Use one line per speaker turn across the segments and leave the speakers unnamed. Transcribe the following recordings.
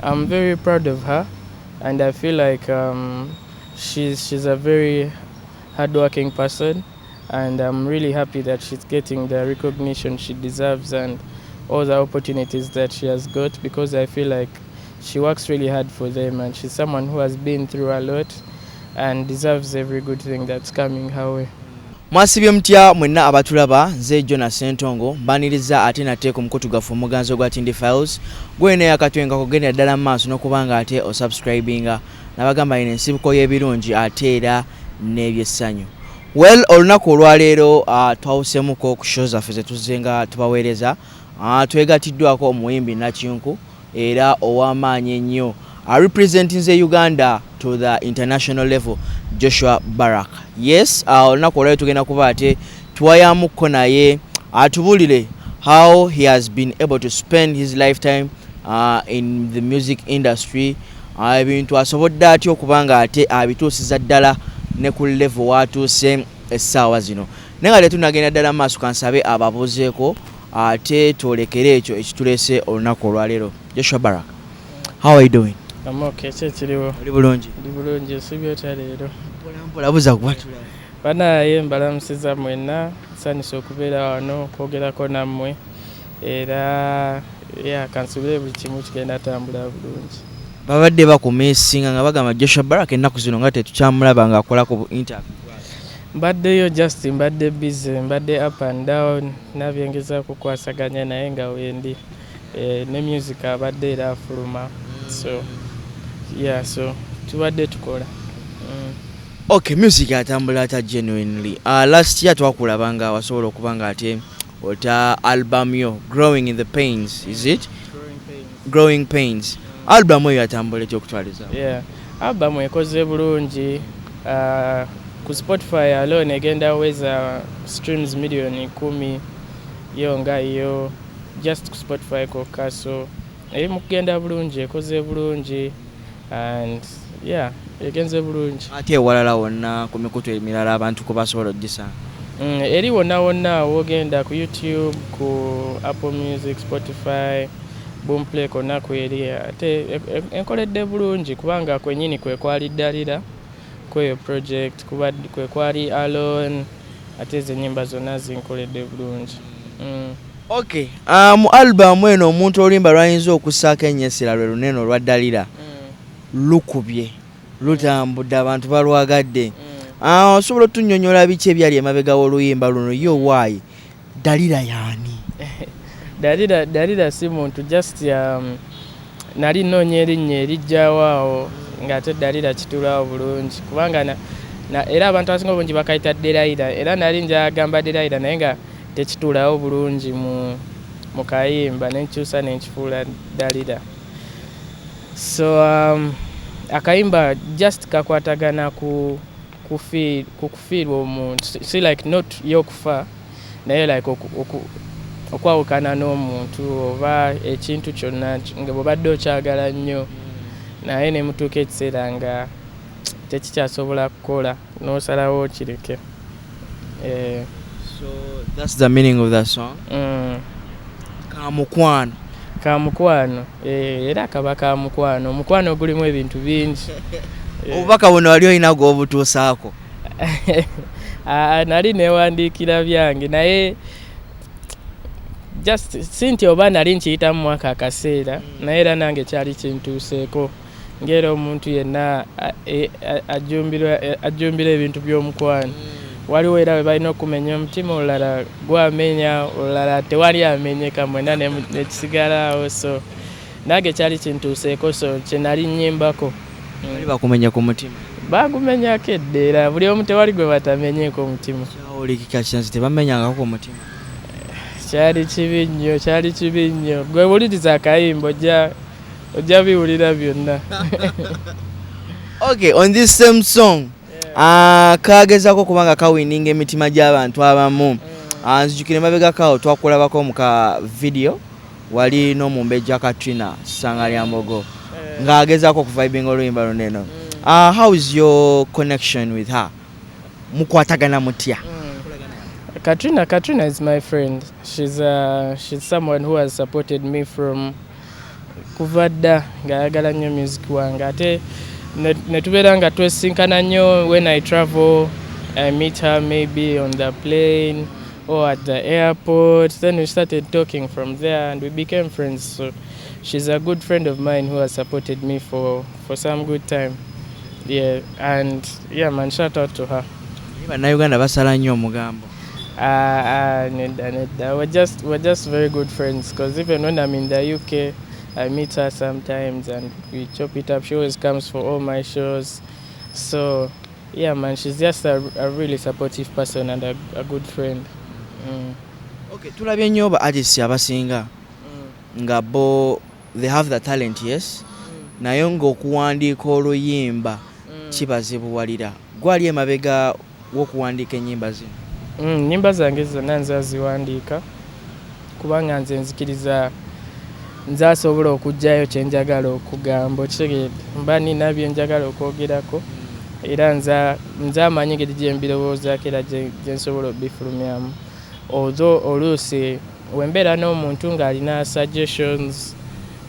I'm very proud of her, and I feel like she's a very hardworking person, and I'm really happy that she's getting the recognition she deserves and all the opportunities that she has got, because I feel like she works really hard for them, and she's someone who has been through a lot and deserves every good thing that's coming her way.
Mwasibye mutya mwenna abatulaba, nze Jonas Sentongo mbaniriza ate nate ku mukutu gaffe omuganzo gwa Tindi Files gwene yakatwenga kugenda ddala maaso n'okubanga ate osubscribinga nabagamba ine ensibuko y'ebirungi ate era n'ebyessanyu. Well, olunaku olwaleero twawusemuko ku show zaffe ze tuzenga tubaweereza, twegatiddwako omuyimbi Nakyunku era ow'amaanyi ennyo representing the Uganda to the international level, Joshua Baraka. Yes, olunaku olwaleero tugenda kuba ate tuwayamuko naye atubulire how he has been able to spend his lifetime in the music industry, ebintu asobodde atya okubanga ate abituusiza ddala ne ku level watuuse essaawa zino. Naye nga tetunagenda ddala maaso kansabe ababuuzeeko ate twolekere ekyo ekituleese olunaku olwaleero. Joshua Baraka, how are you doing?
I'm okay, kyekiriwo.
Oli bulungi?
Ndi bulungi, sibyota leero.
Mpola buza kubatula.
Banaye mbalamusiza mwenna, nsanyusa okubeera wano okwogerako nammwe, era kansubire buli kimu kigenda tambula bulungi.
Babadde bakumisinga nga bagamba Joshua Baraka ennaku zino nga tetukyamulaba ng'akola ku interview.
Mbaddeyo just mbadde busy, mbadde up and down, nabyengezaako kukwasaganya naye nga wendi. Ne music abadde era afuluma. So tubadde tukola.
Okay, music atambula ata genuinely. Last year twakulabanga wasobola okubanga ate ota album yo Growing in the Pains, is it? Growing Pains. Album yo atambula ekyo okutwaliza.
Yeah. Album ekoze bulungi. Ku Spotify alone egenda weza streams milioni 10 yo nga yo just ku Spotify kokka, so eri mukugenda bulungi, ekoze bulungi, and egenze bulungi.
Ate ewalala wonna ku mikutu emirala abantu ko basobola ogisanga.
Eri wonna wogenda ku YouTube, ku Apple Music, Spotify, Boomplay konna kweri, ate enkoledde bulungi kubanga kwenyini kwe kwali ddalira kweyo project, kwe kwali alone, ate ze nyimba zonna zinkoledde bulungi.
Okay, mu album eno omuntu olimba lwayinza okussaako ennyesera lwe luneno lwa ddalira lukubye lutambudde abantu balwagadde. Osobola otunnyonnyola biki ebyali emabega w'oluyimba luno, yo waayi Dalira yaani?
Dalira si muntu, just nali nnoonya erinnya erijjawo awo ng'ate Dalira kitulwawo bulungi kubanga era abantu abasinga obungi bakayita Delilah, era nali njagamba Delilah naye nga tekitulawo bulungi mu kayimba, nenkyusa nenkifuula Dalira. So akayimba just kakwatagana ku kufiirwa omuntu, si like not yokufa naye like okwawukana n'omuntu oba ekintu kyonna nga bw'obadde okyagala nnyo naye ne mutuuka ekiseera nga tekikyasobola kukola n'osalawo kireke.
So that's the meaning of that song. Kamukwano.
Era kaba kamukwano, omukwano gulimu ebintu bingi.
Obubaka buno wali olina gw'obutuusaako?
Nali newandiikira byange naye just sinti oba nali nkiyitamu mwaka akaseera naye era nange kyali kintuuseeko ng'era omuntu yenna ajjumbira ebintu by'omukwano. Waliwo era bwe balina okumenya omutima, olulala gwamenya, olulala tewali amenyeka, mwena nekisigalawo, so nange kyali kintuuseeko, so kye nali nyimbako.
Bali bakumenya ku mutima?
Bagumenyako eddeera, buli omu tewali gwe batamenyeeko omutima.
Kyawulikika kyansi tebamenyangako ku mutima?
Kyali kibi nnyo. Gwe wuliriza akayimba ojja biwulira byonna.
Okay, on this same song, kagezako kubanga kawininga emitima gy'abantu abamu. Nzijukira emabega kawo twakulabako mu ka video wali n'omumbejja Katrina ssanga lya Mbogo ng'agezako okuvibinga oluyimba luneno. How is your connection with her? Mukwatagana mutya? Katrina
is my friend. She's someone who has supported me from kuva dda ng'ayagala nnyo music wange ate ne tubeera nga twesinkana nnyo when I travel. I meet her maybe on the plane or at the airport. Then we started talking from there and we became friends. So she's a good friend of mine who has supported me for some good time. Yeah, and yeah, man, shout out to her.
Uganda basala nnyo omugambo.
Nedda. We're just very good friends because even when I'm in the UK, I meet her sometimes and we chop it up. She always comes for all my shows. So yeah, man, she's just a really supportive person and a good friend.
Okay, tulabye nnyo ba artists abasinga nga bo they have the talent, yes, naye ng'okuwandiika oluyimba kibazibuwalira. Gwali emabega w'okuwandiika ennyimba zino?
Nnyimba zange zonna nzaziwandiika kubanga nze nzikiriza nze asobola okuggyayo kye njagala okugamba, okitegeera, mba nina bye njagala okwogerako era nze amanyi engeri gye mbirowoozaako era gye nsobola obifulumyamu. Although oluusi wembeera n'omuntu ng'alina suggestions,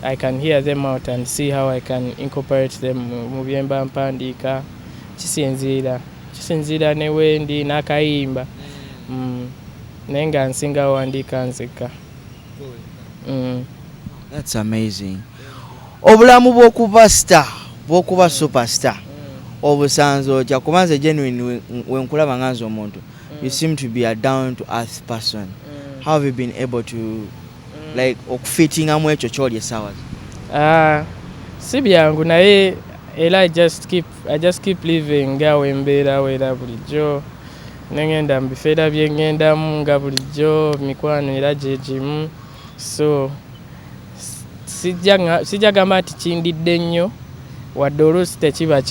I can hear them out and see how I can incorporate them mu bye mba mpandiika. Kisinziira ne wendi n'akayimba. Naye nga nsinga wandiika nzekka.
That's amazing. Obulamu bw'okuba superstar obusanze otya kuba nze genuine wenkulaba nga nze omuntu, you seem to be a down to earth person. How have you been able to like okufittingamu ekyo ky'oli essaawa?
Si byangu naye era I just keep living nga wembeerawo era bulijjo nengenda mu bifeera bye ngendamu nga bulijjo mikwano era gye gimu. So sijja gamba nti kindidde nnyo wadde oluusi tekiba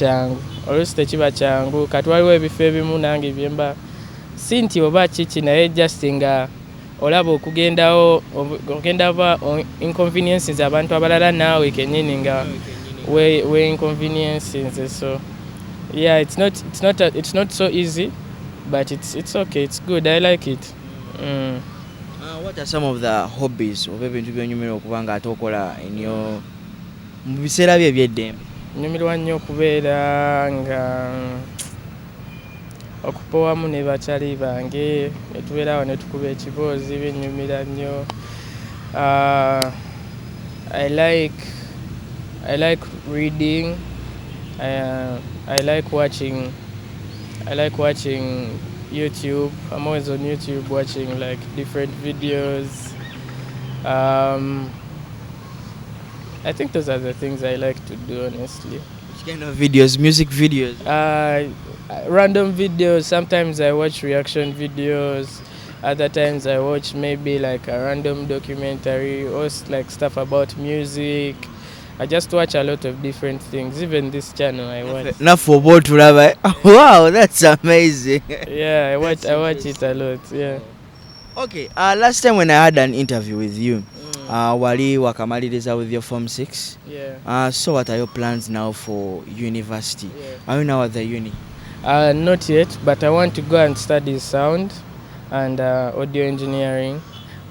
kyangu kati waliwo ebifo ebimu nange byemba si nti oba kiki naye just nga olaba okugenda inconveniences abantu abalala naawe kennyini nga we inconveniences. So yeah, it's not so easy, but it's okay, it's good, I like it.
What are some of the hobbies oba ebintu by'onyumirwa okuba nga ate okola mu biseera bye eby'eddembe?
Nyumirwa nnyo okubeera nga okupa wamu ne bakyali bange ne tubeera awo ne tukuba ekiboozi binnyumira nnyo. I like reading. I like watching YouTube. I'm always on YouTube watching like different videos. I think those are the things I like to do, honestly.
Which kind of videos? Music videos?
Random videos. Sometimes I watch reaction videos. Other times I watch maybe like a random documentary or like stuff about music. I just watch a lot of different things. Even this channel I watch.
Wow, that's amazing.
Yeah, I watch it a lot. Yeah.
Okay, last time when I had an interview with you, wali wakamaliriza with your Form 6.
Yeah.
So what are your plans now for university?
Yeah.
Are you now at the uni?
Not yet, but I want to go and study sound and audio engineering.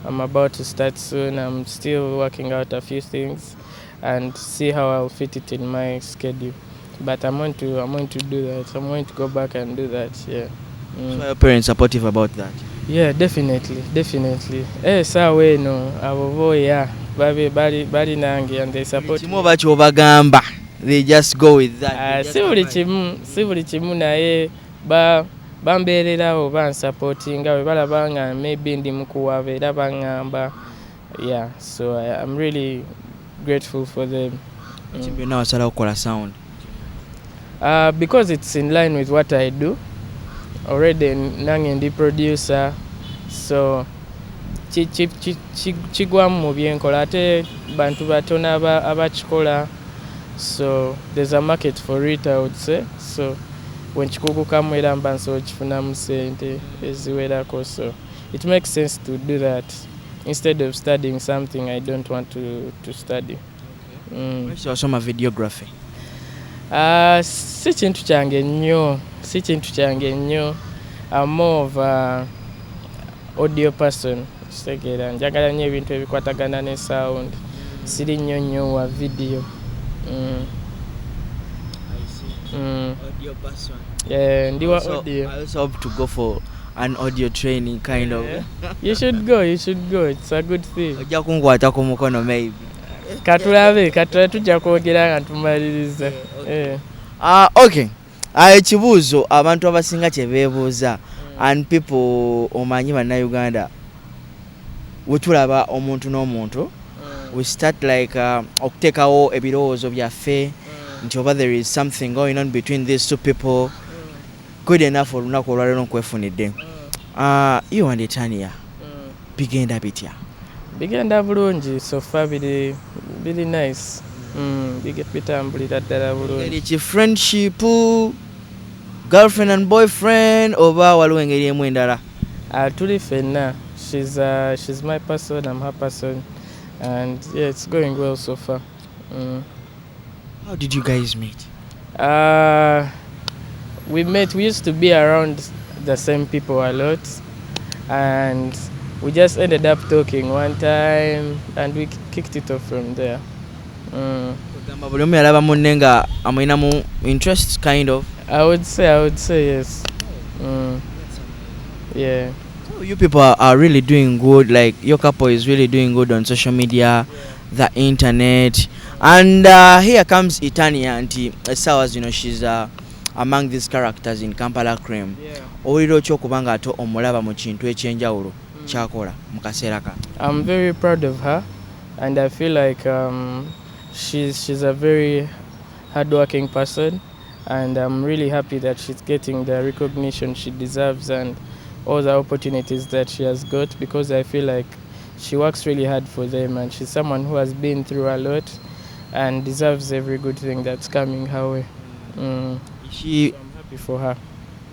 I'm about to start soon. I'm still working out a few things and see how I'll fit it in my schedule. But I'm going to do that. I'm going to go back and do that. Yeah.
So are your parents supportive about that?
Yeah, definitely. Sawe no abo yeah. Bali nange and they support.
Kimoba kyobagamba. They just go with that.
Si buli kimu naye bambeererawo bansupportinga bwe balaba nga maybe ndi mukuwaba era baŋŋamba. Yeah, so I'm really grateful for them.
Now wasala okukola sound.
Because it's in line with what I do. Already nange ndi producer, so kigwamu mu byenkola ate bantu batono abakikola, so there's a market for it, I would say. So when kikugukamu era mba nsobola kifunamu sente eziwerako, so it makes sense to do that instead of studying something I don't want to study.
So wasoma videography?
Si kintu kyange nnyo. I'm more of a audio person. Njagala nnyo ebintu ebikwatagana ne sound. siri nnyo wa video.
Audio person.
Yeah, ndiwa
So
audio.
I also hope to go for an audio training kind of.
You should go. It's a good thing.
Ojja kunkwatako mukono maybe.
Katulabe tujja kwogera nga tumaliriza.
Okay. Ekibuuzo abantu abasinga kye beebuuza and people omanyi bannayuganda we tulaba omuntu n'omuntu we start like okuteekawo ebirowoozo byaffe nti oba there is something going on between these two people good enough olunaku olwaleero nkwefunidde you and Entania bigenda bitya?
Bigenda bulungi so far biri nice. Bitambulira ddala bulungi.
Ki friendship, girlfriend and boyfriend oba waliwo engeri emu endala?
Tuli ffenna. She's my person, I'm her person, and yeah, it's going well so far.
How did you guys meet?
We used to be around the same people a lot, and we just ended up talking one time and we kicked it off from there.
Buli omu yalaba munne nga amulinamu interest kind of?
I would say yes. Yeah.
So you people are really doing good, like your couple is really doing good on social media, the internet, and here comes Entania anti Sawas, you know, she's among these characters in Kampala Cream. Owulira otya okuba nga ate omulaba mu kintu ekyenjawulo kyakola mu kaseera kano?
I'm very proud of her, and I feel like she's a very hardworking person, and I'm really happy that she's getting the recognition she deserves and all the opportunities that she has got, because I feel like she works really hard for them, and she's someone who has been through a lot and deserves every good thing that's coming her way. I'm happy for her.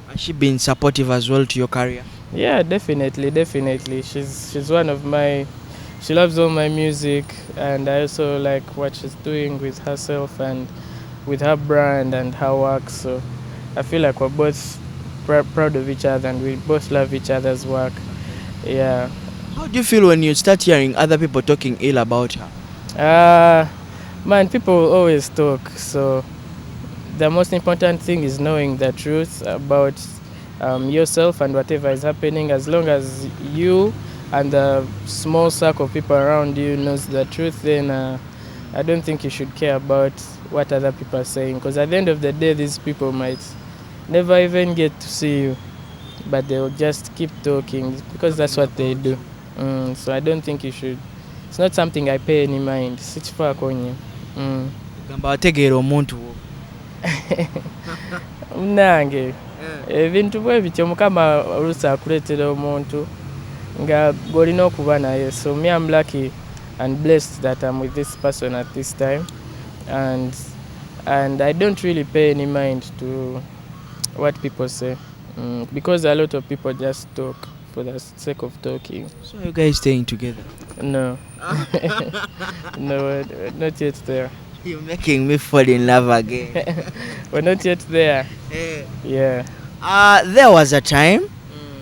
Has she been supportive as well to your career?
Yeah, definitely. She's one of my. She loves all my music, and I also like what she's doing with herself and with her brand and her work. So I feel like we're both proud of each other, and we both love each other's work. Yeah.
How do you feel when you start hearing other people talking ill about her?
Man, people always talk. So the most important thing is knowing the truth about yourself and whatever is happening. As long as you and the small circle of people around you knows the truth, then I don't think you should care about what other people are saying, because at the end of the day, these people might never even get to see you, but they'll just keep talking because that's what they do. So I don't think you should. It's not something I pay any mind. Sichifaa konye.
Gamba wategeera omuntu wo.
Munange ebintu bwe bityo Mukama oluusi akuleetera omuntu nga golina okuba naye. So me, I'm lucky and blessed that I'm with this person at this time, and I don't really pay any mind to what people say, because a lot of people just talk for the sake of talking.
So are you guys staying together?
No. No, we're not yet there.
You're making me fall in love again.
We're not yet there. Yeah.
There was a time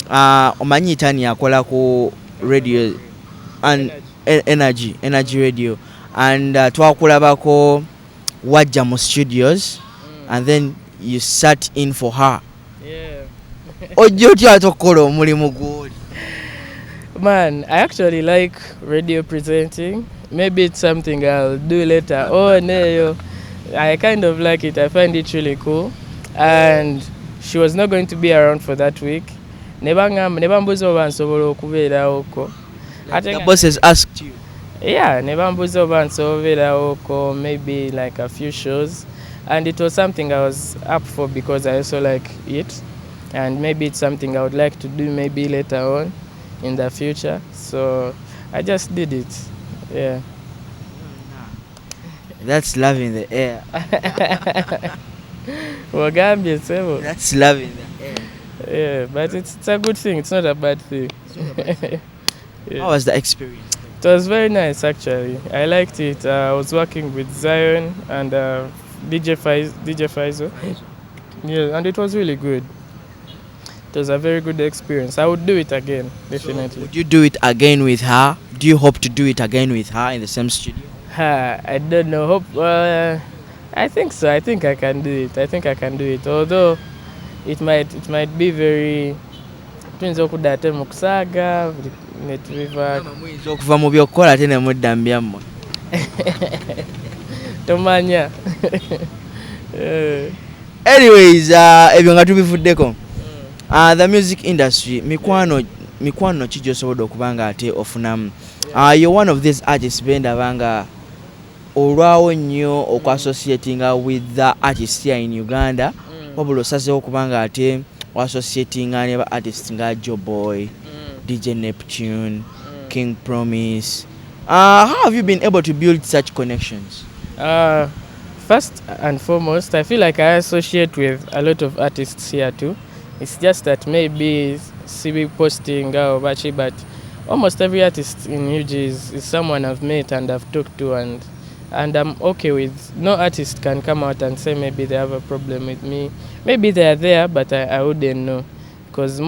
omanyi Entania akola ku radio and energy radio, and twakulabako wajja mu studios and then you sat in for her.
Yeah.
Ojja otya tokola omulimu gw'oli?
Man, I actually like radio presenting. Maybe it's something I'll do later. Oh, no, I kind of like it. I find it really cool. And she was not going to be around for that week. The
boss has asked you?
Yeah, maybe like a few shows. And it was something I was up for because I also like it. And maybe it's something I would like to do maybe later on in the future. So I just did it. Yeah.
That's love in the air. That's love in the air.
Yeah, but it's a good thing. It's not a bad thing.
Yeah. How was the experience?
It was very nice, actually. I liked it. I was working with Zion and DJ Faizo. Yeah, and it was really good. It was a very good experience. I would do it again, definitely.
So would you do it again with her? Do you hope to do it again with her in the same studio?
I don't know. Hope. I think so. I think I can do it. I think I can do it. Although it might be very. Tuyinza okudda ate mu kusaaga ne tubivaako.
Muyinza okuva mu byokkola ate ne mudda mu byammwe.
Tomanya.
Anyways, ebyo nga tubivuddeko. The music industry, mikwano ki gy'osobodde okuba nga ate ofunamu? You're one of these artists bendaba nga olwawo nnyo okwassociatinga with the artists here in Uganda, wabula osazeewo okuba nga ate associatinga ne ba artists nga Joboy, DJ Neptune, King Promise. How have you been able to build such connections?
First and foremost, I feel like I associate with a lot of artists here too. It's just that maybe CB posting or bachi, but almost every artist in UG is someone I've met and I've talked to, and I'm okay with. No artist can come out and say maybe they have a problem with me. Maybe they are there, but I wouldn't know, because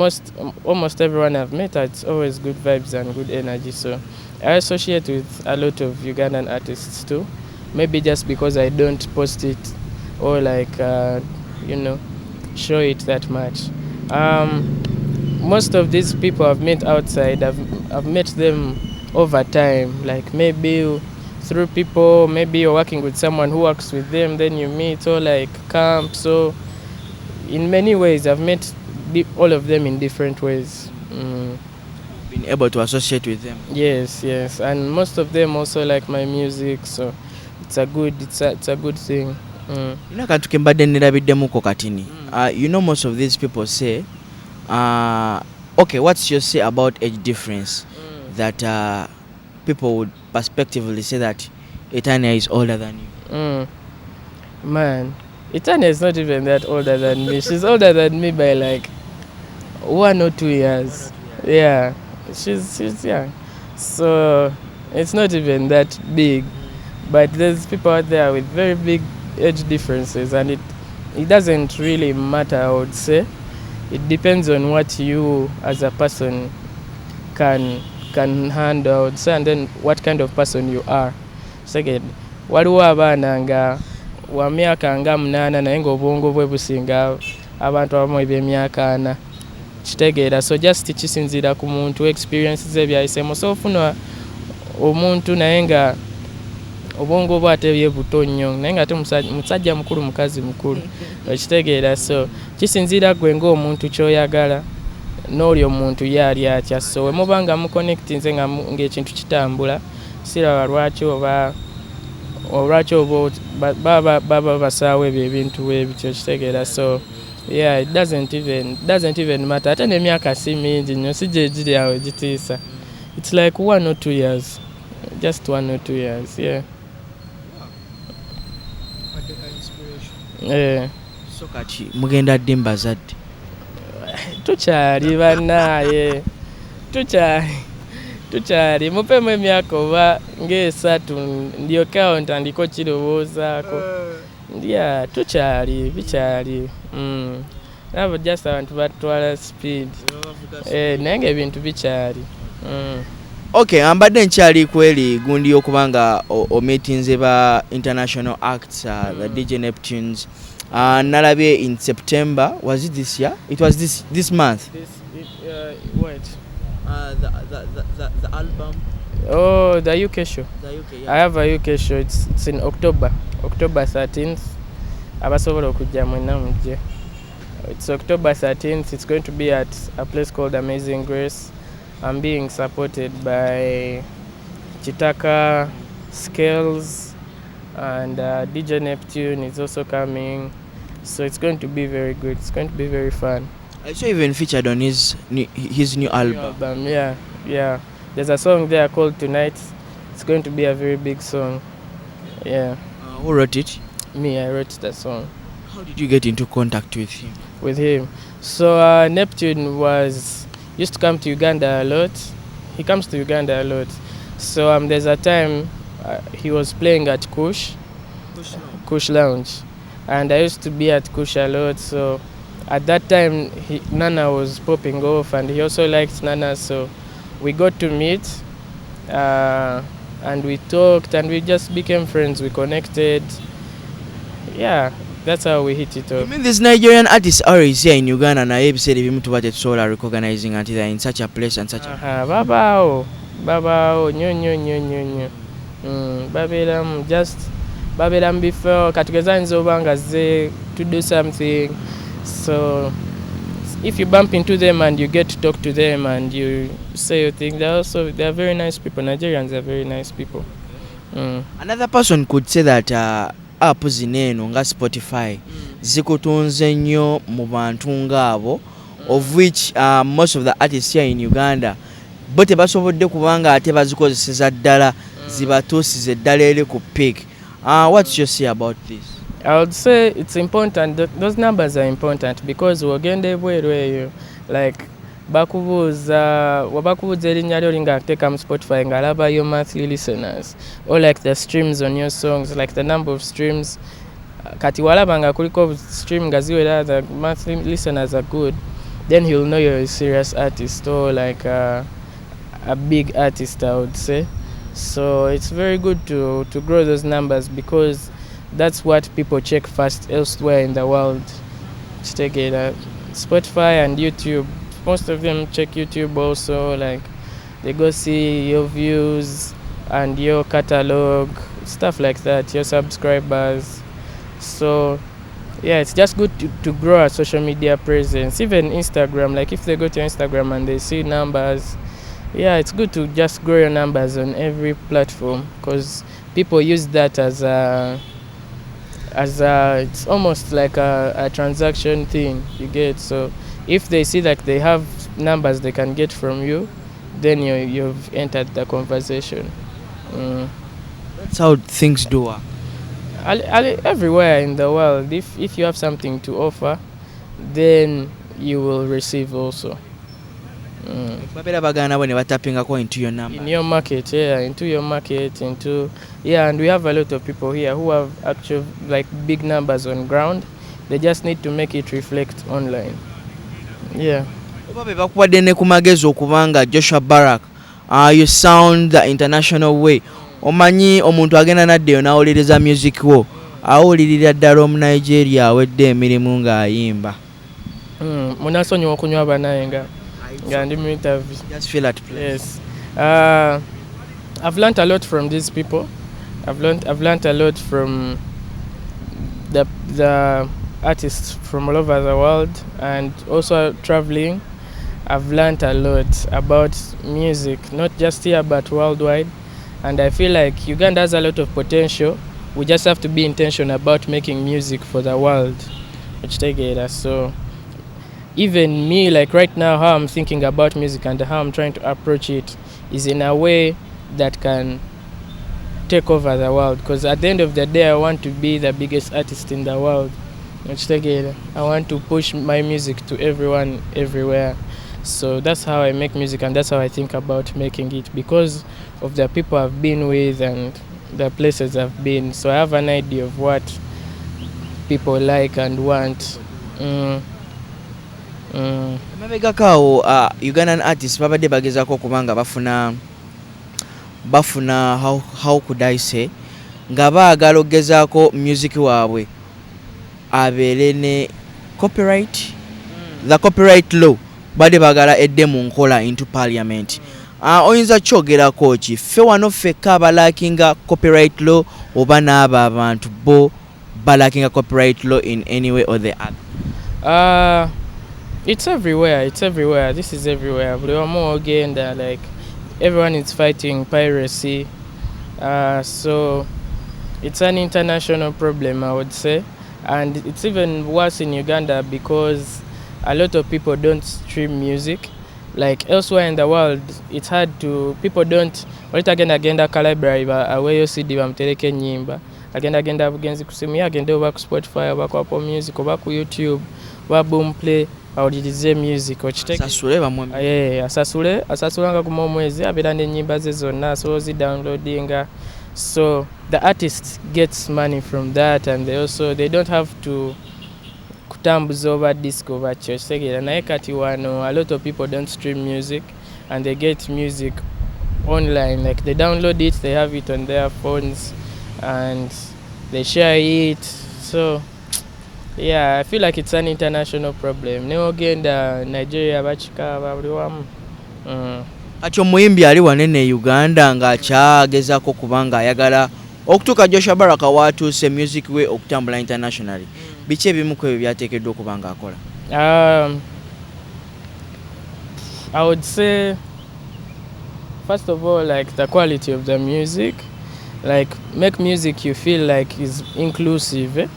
almost everyone I've met, it's always good vibes and good energy. So I associate with a lot of Ugandan artists too. Maybe just because I don't post it or like show it that much. Most of these people I've met outside, I've met them over time, like maybe through people, maybe you're working with someone who works with them, then you meet, or like camp. So in many ways I've met all of them in different ways.
Been able to associate with them?
Yes, and most of them also like my music, so it's a good thing.
Katuke mbadde nerabiddemu katini. Most of these people say, okay, what's your say about age difference? That people would prospectively say that Entania is older than you.
Man, Entania is not even that older than me. She's older than me by like 1 or 2 years. Yeah, she's young. So it's not even that big. But there's people out there with very big age differences, and it doesn't really matter, I would say. It depends on what you as a person can handle, I would say, and then what kind of person you are. Second, waliwo abaana nga wa myaka nga 8 naye ng'obwongo bwe businga abantu abamu eby'emyaka 4. Kitegeera, so just kisinziira ku muntu experiences ebyayisemu. So ofuna omuntu naye nga obwongo bwe ate bye buto nnyo naye nga ate musajja mukulu, mukazi mukulu. Okitegeera, so kisinziira gwe ng'omuntu kyoyagala n'oli omuntu yaali atya. So we muba nga muconnectinze ng'ekintu kitambula, siraba lwaki oba baba basaawo ebyo ebintu ebityo. Kitegeera, so yeah, it doesn't even matter. Ate n'emyaka si mingi nnyo, si gye giri awo gitiisa. It's like 1 or 2 years, just 1 or 2 years, yeah.
So kati mugenda ddi mbazadde?
Tukyali bannaaye, tukyali mupemu emyaka oba nga3 ndyoke awo ntandika okirowoozaako. Yeah, tukyali bikyali. Nabo just abantu batwala speed. Naye ng'ebintu bikyali.
Okay, mbadde nkyali kweri gundi okubanga omeetinze ba international acts, the DJ Neptunes. Nalabye in September. Was it this year? It was this month.
What?
The album.
Oh, the UK show.
The UK, yeah.
I have a UK show. It's in October 13th. Abasobola okujja mwenna mujje. It's October 13th. It's going to be at a place called Amazing Grace. I'm being supported by Chitaka, Scales, and DJ Neptune is also coming. So it's going to be very good. It's going to be very fun.
I saw even featured on his new album.
Yeah. There's a song there called Tonight. It's going to be a very big song. Yeah.
Who wrote it?
Me, I wrote the song.
How did you get into contact with him?
So Neptune used to come to Uganda a lot. He comes to Uganda a lot. So there's a time he was playing at Kush Lounge. And I used to be at Kush a lot. So at that time, Nana was popping off, and he also liked Nana. So we got to meet. and we talked and we just became friends. We connected. Yeah, that's how we hit it
You
off.
mean these Nigerian artists are here in Uganda na ebiseera ebimu tuba tetusobola recognizing until they're in such a place and such a
babaawo nnyo babeeramu just babeera before katugeza ayinza oba nga ze to do something, so if you bump into them and you get to talk to them and you say your thing, they're very nice people. Nigerians are very nice people.
Another person could say that app zineno nga Spotify zikutunze nnyo mu bantu ng'abo, of which most of the artists here in Uganda bo tebasobodde kubanga ate bazikozeseza ddala zibatuusize ddala eri ku peak. What's your say about this?
I would say it's important. Those numbers are important because wogenda ebweru eyo, like wabakubuuza erinnya lyo linga ateeka mu Spotify ng'alaba your monthly listeners or like the streams on your songs, like the number of streams. Kati walaba nga kuliko stream nga ziwera, the monthly listeners are good, then he'll know you're a serious artist or like a big artist, I would say. So it's very good to grow those numbers because that's what people check first elsewhere in the world. Take it Spotify and YouTube. Most of them check YouTube also, like they go see your views and your catalog, stuff like that, your subscribers. So yeah, it's just good to grow a social media presence. Even Instagram, like if they go to Instagram and they see numbers, yeah, it's good to just grow your numbers on every platform because people use that as it's almost like a transaction thing you get. So if they see that they have numbers they can get from you, then you've entered the conversation.
That's how things do work.
Everywhere in the world, if you have something to offer, then you will receive also.
Babeera bagana bo ne batapingako into your number.
In your market, into your market, and we have a lot of people here who have actual like big numbers on ground. They just need to make it reflect online. Yeah.
Oba bakuwadde ne ku magezi okubanga Joshua Baraka, you sound the international way. Omanyi omuntu agenda naddeyo n'awuliriza music wo awulirira ddala omu Nigeria awedde emirimu ng'ayimba.
Munasonyiwa okunywa banaye nga ndi mu interview.
Just feel at place.
Yes. I've learned a lot from these people. I've learned a lot from the artists from all over the world, and also traveling. I've learned a lot about music, not just here but worldwide. And I feel like Uganda has a lot of potential. We just have to be intentional about making music for the world. Which take it. So even me, like right now, how I'm thinking about music and how I'm trying to approach it is in a way that can take over the world. Because at the end of the day, I want to be the biggest artist in the world. Which take it. I want to push my music to everyone, everywhere. So that's how I make music, and that's how I think about making it, because of the people I've been with and the places I've been. So I have an idea of what people like and want.
Mabegakaawo Ugandan artists babadde bagezaako okubanga bafuna how could I say nga baagala okugezaako music waabwe abeere ne copyright, the copyright law badde baagala edde mu nkola into parliament. Oyinza kyogerako ki ffe wano ffekka abalakinga copyright law oba n'abo abantu bo balakinga copyright law in any way or the other?
It's everywhere. This is everywhere. Buli omu ogenda, like everyone is fighting piracy. So it's an international problem, I would say. And it's even worse in Uganda because a lot of people don't stream music. Like elsewhere in the world, it's hard to, people don't, agenda ka library aweyo CD bamutereke nyimba. Agenda bugenzi ku simu agenda oba ku Spotify oba ku Apple Music oba ku YouTube oba Boomplay awulirize music asasulanga ku mwezi abeera n'ennyimba ze zonna so downloadinga. So the artist gets money from that, and they don't have to kutambuza over disc over church. Naye kati wano a lot of people don't stream music and they get music online. Like they download it, they have it on their phones, and they share it. So yeah, I feel like it's an international problem. Ne ogenda Nigeria bachikaba buli wamu.
Kati omuyimbi ali wanene Uganda ng'akyagezaako kubanga ayagala okutuuka Joshua Baraka watuuse music we okutambula internationally. Biki ebimu ku ebyo byateekeddwa okuba ng'akola?
I would say, first of all, like the quality of the music, like make music you feel like is inclusive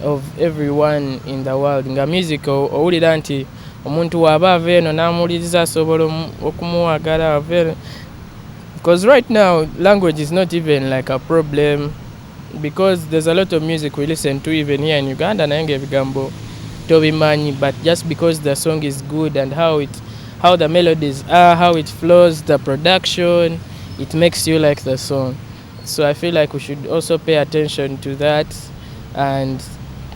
of everyone in the world. Nga music owulira nti omuntu waba ava eno n'amuwuliriza asobola okumuwagala ava eno. Because right now language is not even like a problem, because there's a lot of music we listen to even here in Uganda naye ng'ebigambo tobimanyi, but just because the song is good and how the melodies are, how it flows, the production, it makes you like the song. So I feel like we should also pay attention to that and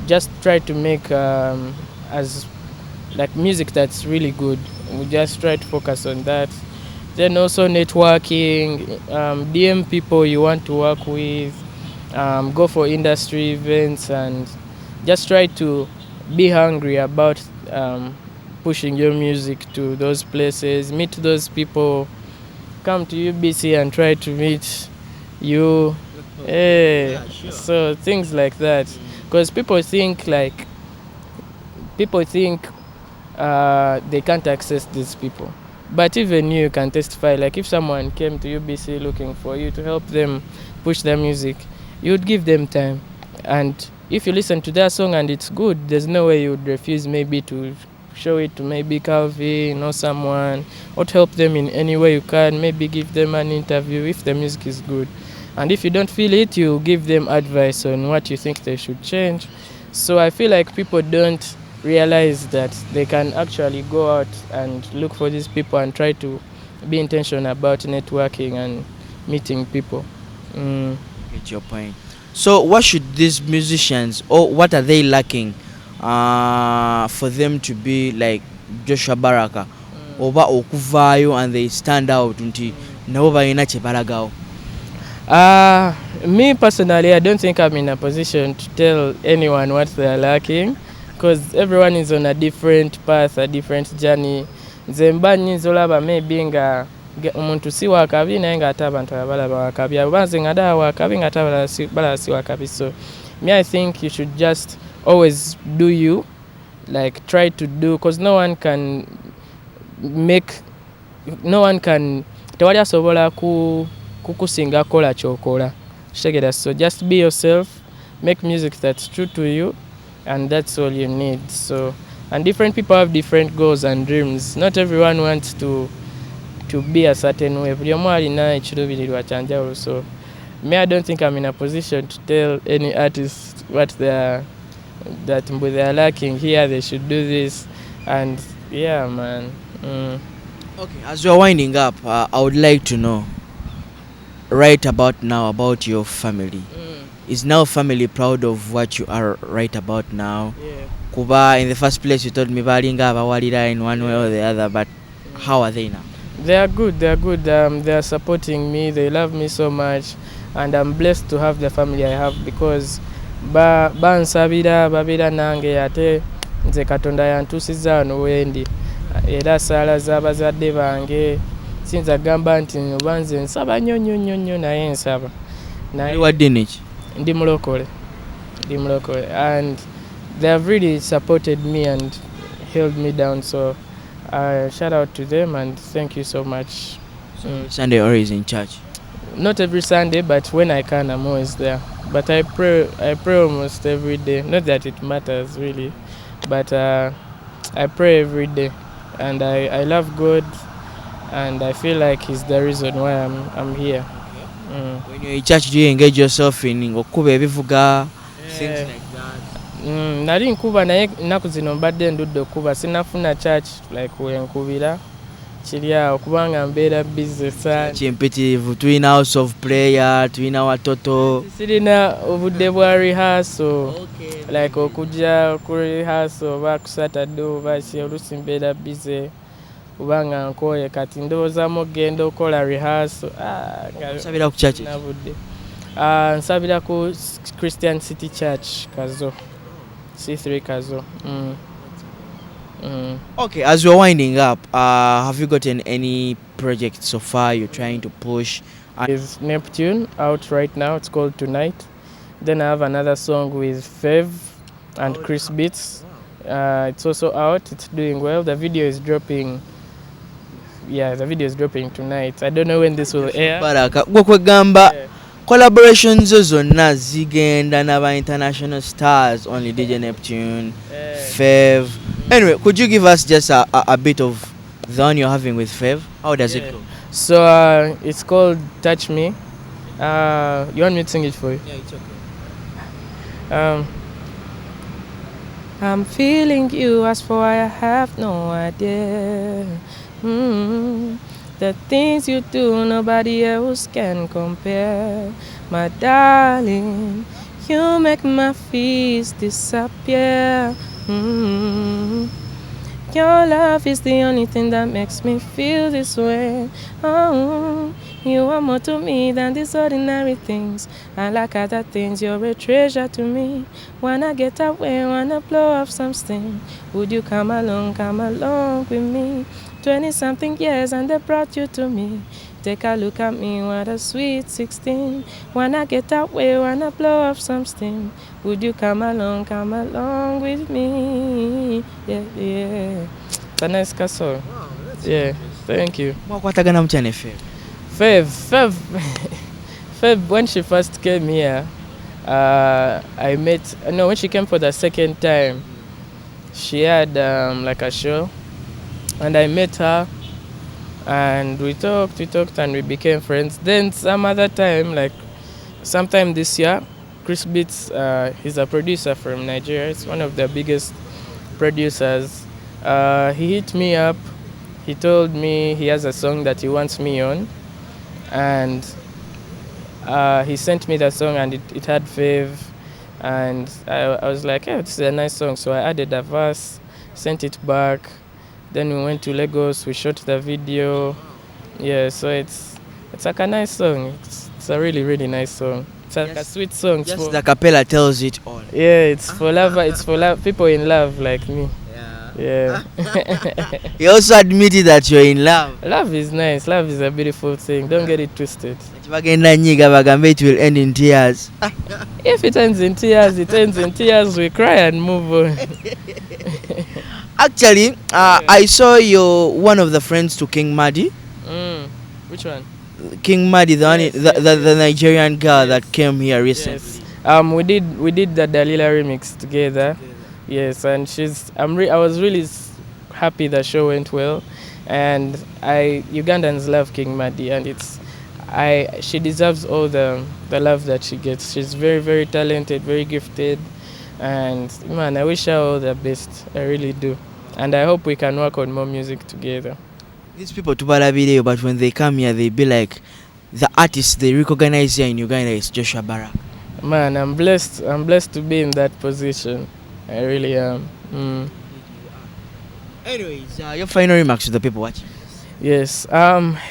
just try to make as like music that's really good. We just try to focus on that. Then also networking, DM people you want to work with, go for industry events, and just try to be hungry about pushing your music to those places, meet those people, come to UBC and try to meet you.
Yeah, sure.
So things like that, because people think they can't access these people, but even you can testify. Like if someone came to UBC looking for you to help them push their music, you would give them time, and if you listen to their song and it's good, there's no way you would refuse maybe to show it to maybe Calvin or someone, or to help them in any way you can, maybe give them an interview if the music is good. And if you don't feel it, you give them advice on what you think they should change. So I feel like people don't realize that they can actually go out and look for these people and try to be intentional about networking and meeting people.
Get your point. So what should these musicians, or what are they lacking for them to be like Joshua Baraka, oba okuvaayo and they stand out nti nabo balina kye balagawo?
Me personally, I don't think I'm in a position to tell anyone what they're lacking, because everyone is on a different path, a different journey. Nze mba nyinza olaba maybe nga omuntu si wakabi naye ng'ate abantu abalaba wakabi, abanze nga ddala wakabi ng'ate balaba si wakabi. So me, I think you should just always do you, like try to do, because no one can tewali asobola kukusinga kola kyokola. So just be yourself, make music that's true to you, and that's all you need. So, and different people have different goals and dreams. Not everyone wants to be a certain way. Buli omu alina ekiruubirirwa kyanjawulo. So me, I don't think I'm in a position to tell any artist what they are lacking here. They should do this, and yeah, man.
Okay, as you're winding up, I would like to know right about now about your family. Is now family proud of what you are right about now?
Yeah.
Kuba, in the first place you told me balinga abawalira in one way or the other, but how are they now?
They are good. They are supporting me. They love me so much, and I'm blessed to have the family I have, because bansabira babira nange ate nze Katonda yantusiza wano wendi, era saala z'abazadde bange sinza gamba nti oba nze nsaba nnyo naye nsaba. Ndi mulokole, and they have really supported me and held me down. So shout out to them and thank you so much.
Sunday always in church?
Not every Sunday, but when I can, I'm always there. But I pray almost every day. Not that it matters really, but I pray every day, and I love God, and I feel like He's the reason why I'm here.
When you're in church, do you engage yourself in okuba ebivuga, things like that?
Nali nkuba naye ennaku zino mbadde ndudde okuba, sinafuna church like wenkubira kiri awo kubanga mbeera busy sana.
Kimpitirivu, tulina house of prayer, tulina watoto.
Sirina obudde bwa rehearsal, like okujja ku rehearsal oba ku Saturday oba ki, oluusi mbeera busy. kubanga nkoye kati ndowoozaamu okgenda okola rehearsal
Nsabira ku church.
nabudde. Nsabira ku Christian City Church Kazo, C3 Kazo.
Okay, as we're winding up, have you gotten any projects so far you're trying to push?
Is Neptune out right now, it's called Tonight. Then I have another song with Fev and Chris Beats. It's also out, it's doing well. The video is dropping. Yeah, the video is dropping tonight. I don't know when this will air.
Baraka, gwe kwegamba collaborations zo zonna zigenda n'aba international stars, only DJ Neptune, Fev. Anyway, could you give us just a bit of the one you're having with Fev? How does it go?
So it's called Touch Me. You want me to sing it for you?
Yeah, it's okay.
I'm feeling you, as for I have no idea. The things you do, nobody else can compare. My darling, you make my fears disappear. Your love is the only thing that makes me feel this way. Oh, you are more to me than these ordinary things. And like other things, you're a treasure to me. When I get away, wanna blow up some steam, would you come along with me? 20-something years and they brought you to me. Take a look at me, what a sweet 16. When I get away, wanna blow up some steam, would you come along with me? Yeah. It's a nice castle.
Wow, that's
Thank you.
Mwakwatagana mchane Fev.
Fev, when she first came here, when she came for the second time, she had like a show, and I met her, and we talked, and we became friends. Then some other time, like sometime this year, Chris Beats, he's a producer from Nigeria. It's one of the biggest producers. He hit me up. He told me he has a song that he wants me on, and he sent me the song, and it had Fev, and I was like, yeah, this is a nice song. So I added a verse, sent it back. Then we went to Lagos, we shot the video. Yeah, so it's like a nice song. It's a really, really nice song. It's like a sweet song.
Just the capella tells it all.
Yeah, it's for love. It's for people in love like me. Yeah.
You also admitted that you're in love.
Love is nice. Love is a beautiful thing. Don't get it twisted.
It will end in tears.
If it ends in tears, it ends in tears. We cry and move on.
Actually, I saw you one of the friends to King Madi.
Which one?
King Madi, the Nigerian girl that came here recently.
Yes. We did the Dalila remix together. Yes, and I was really happy the show went well, and Ugandans love King Madi, and she deserves all the love that she gets. She's very, very talented, very gifted, and man, I wish her all the best. I really do, and I hope we can work on more music together.
These people tubalabire, but when they come here, they be like, the artist they recognize here in Uganda is Joshua Baraka.
Man, I'm blessed to be in that position. I really am.
Anyways, your final remarks to the people watching.
Yes.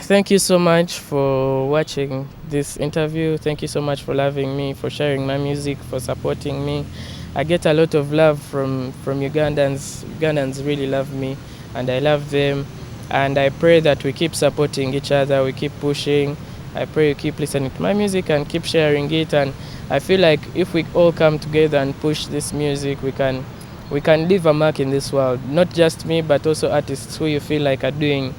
Thank you so much for watching this interview. Thank you so much for loving me, for sharing my music, for supporting me. I get a lot of love from Ugandans. Ugandans really love me, and I love them. And I pray that we keep supporting each other, we keep pushing. I pray you keep listening to my music and keep sharing it. And I feel like if we all come together and push this music, we can leave a mark in this world. Not just me, but also artists who you feel like are doing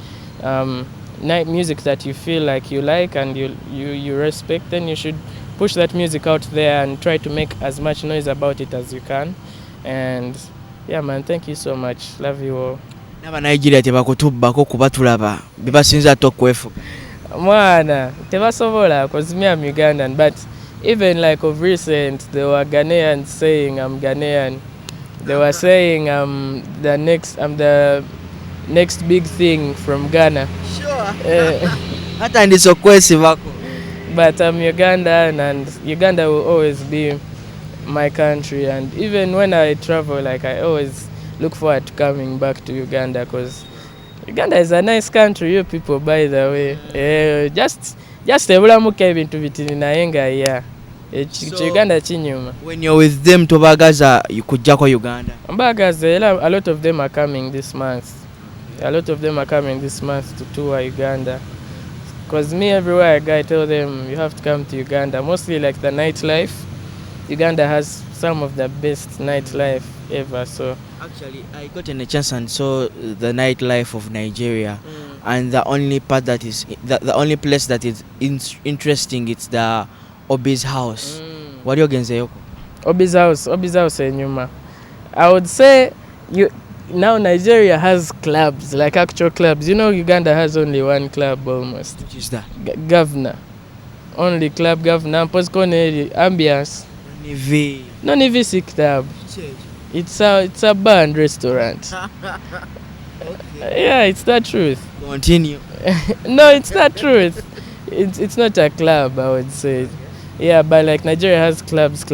music that you feel like you like and you respect. Then you should push that music out there and try to make as much noise about it as you can. And yeah, man, thank you so much. Love you all.
Naba Nigeria tebakutubbako kuba tulaba bibasinza tokwefuga.
Mwana, tebasobola because me I'm Ugandan, but even like of recent, there were Ghanaians saying I'm Ghanaian. They were saying I'm the next big thing from Ghana.
Sure. Hata ndizo kwesi wako.
But I'm Ugandan, and Uganda will always be my country. And even when I travel, like I always look forward to coming back to Uganda because Uganda is a nice country, you people, by the way. Just ebulamuka ebintu bitini naye nga yeah. Uganda chinyuma.
When you're with them tobagaza kujjako Uganda.
Mbagaza, a lot of them are coming this month. A lot of them are coming this month to tour Uganda. Because me, everywhere I go, I tell them you have to come to Uganda. Mostly like the nightlife. Uganda has some of the best nightlife ever. So
actually, I got a chance and saw the nightlife of Nigeria, and the only part that is the only place that is interesting, it's the Obi's house. What do you against Yoko?
Obi's house enyuma. I would say now Nigeria has clubs, like actual clubs. You know, Uganda has only one club almost.
Which is that?
Governor. Only club governor. Postcode ambience. Non EVC club. It's a bar and restaurant. Yeah, it's the truth.
Continue.
No, it's not truth. It's not a club, I would say. Yeah, but like Nigeria has clubs.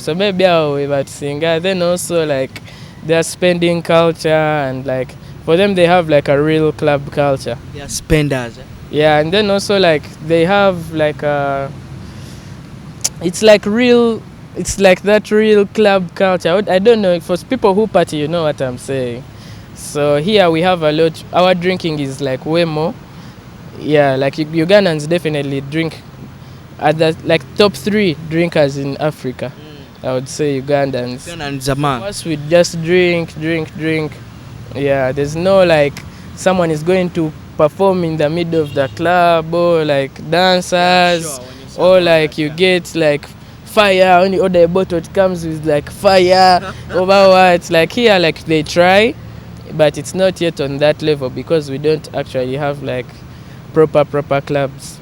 So maybe I'll be about to sing. Then also like their spending culture, and like for them they have like a real club culture.
They are spenders.
Yeah, and then also like they have like it's like that real club culture. I don't know, for people who party, you know what I'm saying. So here we have a lot. Our drinking is like way more. Yeah, like Ugandans definitely drink at the like top 3 drinkers in Africa. I would say Ugandans. First we just drink. Yeah, there's no like someone is going to perform in the middle of the club, or like dancers, or like you get like fire, when you order a bottle it comes with like fire over what. Like here like they try, but it's not yet on that level because we don't actually have like proper clubs.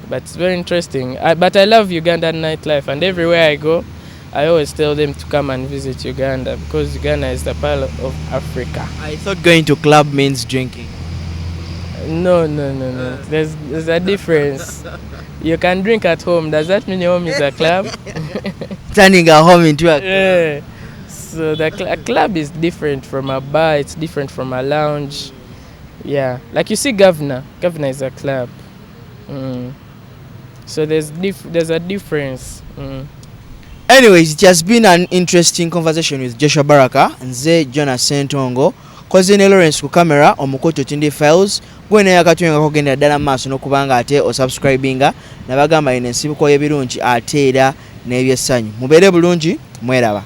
But it's very interesting. But I love Ugandan nightlife, and everywhere I go I always tell them to come and visit Uganda, because Uganda is the pearl of Africa.
I thought going to club means drinking.
No. There's a difference. You can drink at home. Does that mean your home is a club?
Turning a home into a club.
Yeah. So a club is different from a bar. It's different from a lounge. Yeah. Like you see Governor. Governor is a club. So there's a difference.
Anyways, it has been an interesting conversation with Joshua Baraka and Jonas Sentongo. Kozine Lawrence ku camera omukoto Tindi Files gwene yakatwenga kogenda ddala maaso n'okubanga ate osubscribinga nabagamba ine nsibuko y'ebirungi ate era n'ebyessanyu. Mubeere bulungi, mweraba.